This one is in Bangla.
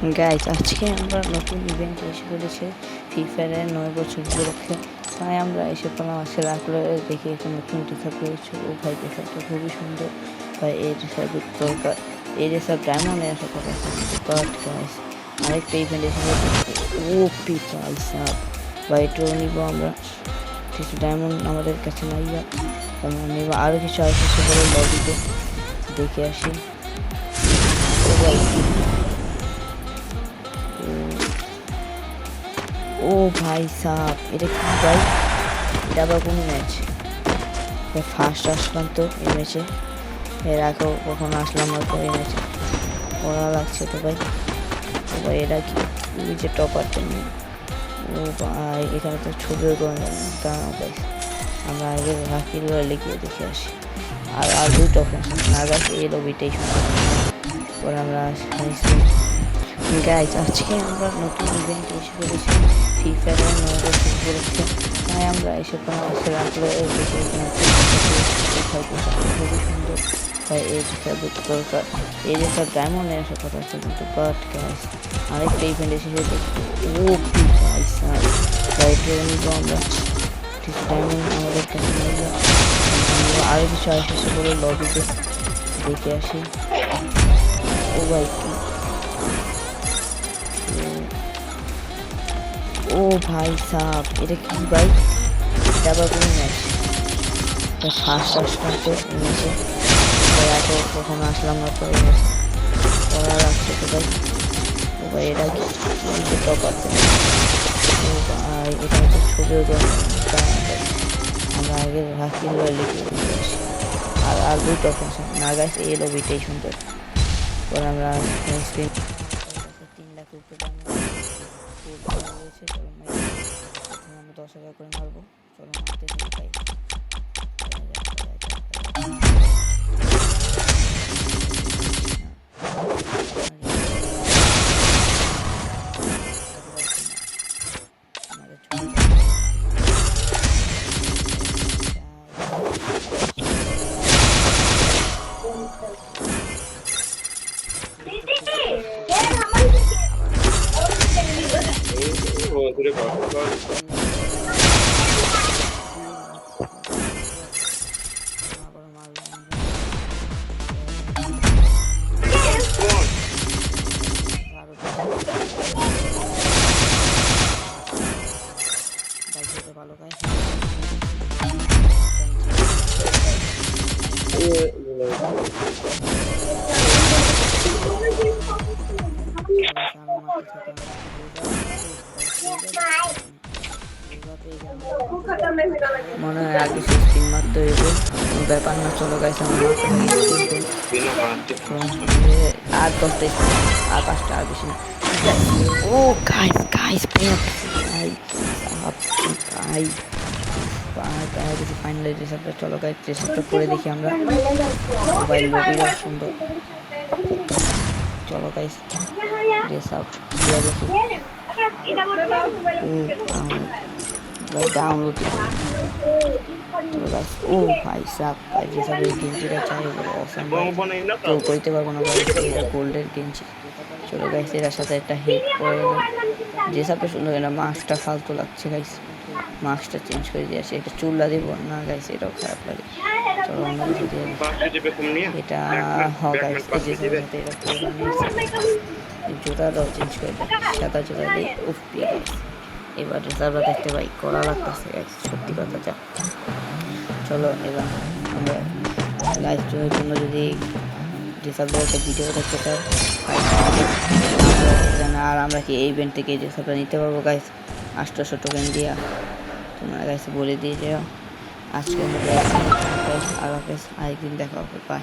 গাইজ আজকে আমরা নতুন ইভেন্ট এসে পড়েছে ফ্রি ফায়ারের 9 বছর উপলক্ষে। তাই আমরা এসে পেলাম আজকে রাখলে দেখি একটা নতুন রিসার্ভ পেয়েছে। ও ভাই রিসার্ভটা খুবই সুন্দর ভাই। এই রিসার্ভের দরকার, এই রিসার্ভ ডায়মন্ডে আসা কথা। বাট গাইজ আরেকটা ইভেন্ট এসে পড়েছে ও পিপাল সাপ বা এটাও নিব আমরা। কিছু ডায়মন্ড আমাদের কাছে নাই, আমরা নিব আরও কিছু আসছে বলে লবিতে দেখে আসি। ও ভাই সাপ, এটা কি ভাই? এটা আবার কোন ম্যাচ? ফার্স্ট আসলাম তো এই ম্যাচে, এর আগেও কখনো আসলাম না তো এই ম্যাচে। ওরা লাগছে তো ভাই। ও ভাই এটা কি নিচে টপারটা নিয়ে? ও ভাই এখানে তো ছবিও করে দাঁড়াও ভাই, আমরা আগে রাখির লিখিয়ে দেখে আসি। আর দুই টপার না গাছ এই লবিটাই সুন্দর। পরে আমরা গাইজ আজকে আমরা নতুন ইভেন্ট এসে পড়েছি ফ্রি ফায়ারের 9 বছর উপলক্ষে। তাই আমরা এসে পেলাম আজকে রাখলে খুবই সুন্দর ভাই। এই রিসার্ভের দরকার, এই রিসার্ভ ডায়মন্ডে আসা কথা আছে কিন্তু। বাট গাইজ আরেকটা ইভেন্ট এসে ও কি ভাই স্যার ভাই নিব আমরা। কিছু ডায়মন্ড আমাদের কাছে নিয়ে যাও, আরও কিছু আসছে বলে লবিতে দেখে আসি। ও ভাই কি, ও ভাই সাপ, এটা কি ভাই? এটা আবার কোনো ম্যাচ? ফার্স্ট আসলাম তো এই ম্যাচে, এত কখনো আসলাম না তো এই ম্যাচে। ওরা লাগছে তো ভাই। ও ভাই এটা কি নিচে টপ আছে? ও ভাই এখানে তো ছবিও আমরা আগে রাখি লিখে দিতে আসি। আর দুই টপ আছে না গাছ এই লবিটাই সুন্দর। পরে আমরা 3 লাখ রুপে রয়েছে। চলো প্রথমে আমরা 10,000 করে মারবো। চলো মারতে পাই। ভালো গাই মনে হয় আগে 16 মারতে হইব, কোনো ব্যাপার না। চলো গাইস আমরা আর 10টা আর 5টা আর বেশি না। ও গাইস গাইস ভাই কিছু ফাইনালি রিসার্ভটা। চলো গাইস রিসার্ভটা করে দেখি আমরা। মোবাইল লবিটা সুন্দর। চলো গাইস রিসার্ভ ডাউনলোড। ও ভাই সাপ ভাই রিসার্ভের গেঞ্জিটা চাই কেউ করতে পারবো না গাইস, এটা গোল্ডের গেঞ্জি। চলো গাইস এর সাথে একটা হেড পরে রিসার্ভটা সুন্দর। এটা মাস্কটা ফালতু লাগছে গাইস, মাস্কটা চেঞ্জ করে দিয়ে আসি। এটা চুল্লা দিব না গাইস, এটাও খারাপ লাগে। চলো অন্য কিছু দিয়ে এটা গাইস এই যে সাথে এটা জুতাটাও চেঞ্জ করে দেয়, সাদা জুতা দিই। উফ গাইস এবার রিসার্ভটা দেখতে পাই করা লাগতেছে গাইস, সত্যি কথা যা। চলো এবার আমরা গাইস জন্য যদি রিসার্ভের একটা ভিডিও দেখতে চাও আর আমরা কি এই ইভেন্ট থেকে রিসার্ভটা নিতে পারবো গাইস 800 টোকেন দিয়া। তোমরা গাইস বলে দিয়ে যাও। আজকে আমরা আল্লাহ হাফেজ, আরেকদিন দেখা হবে, বাই।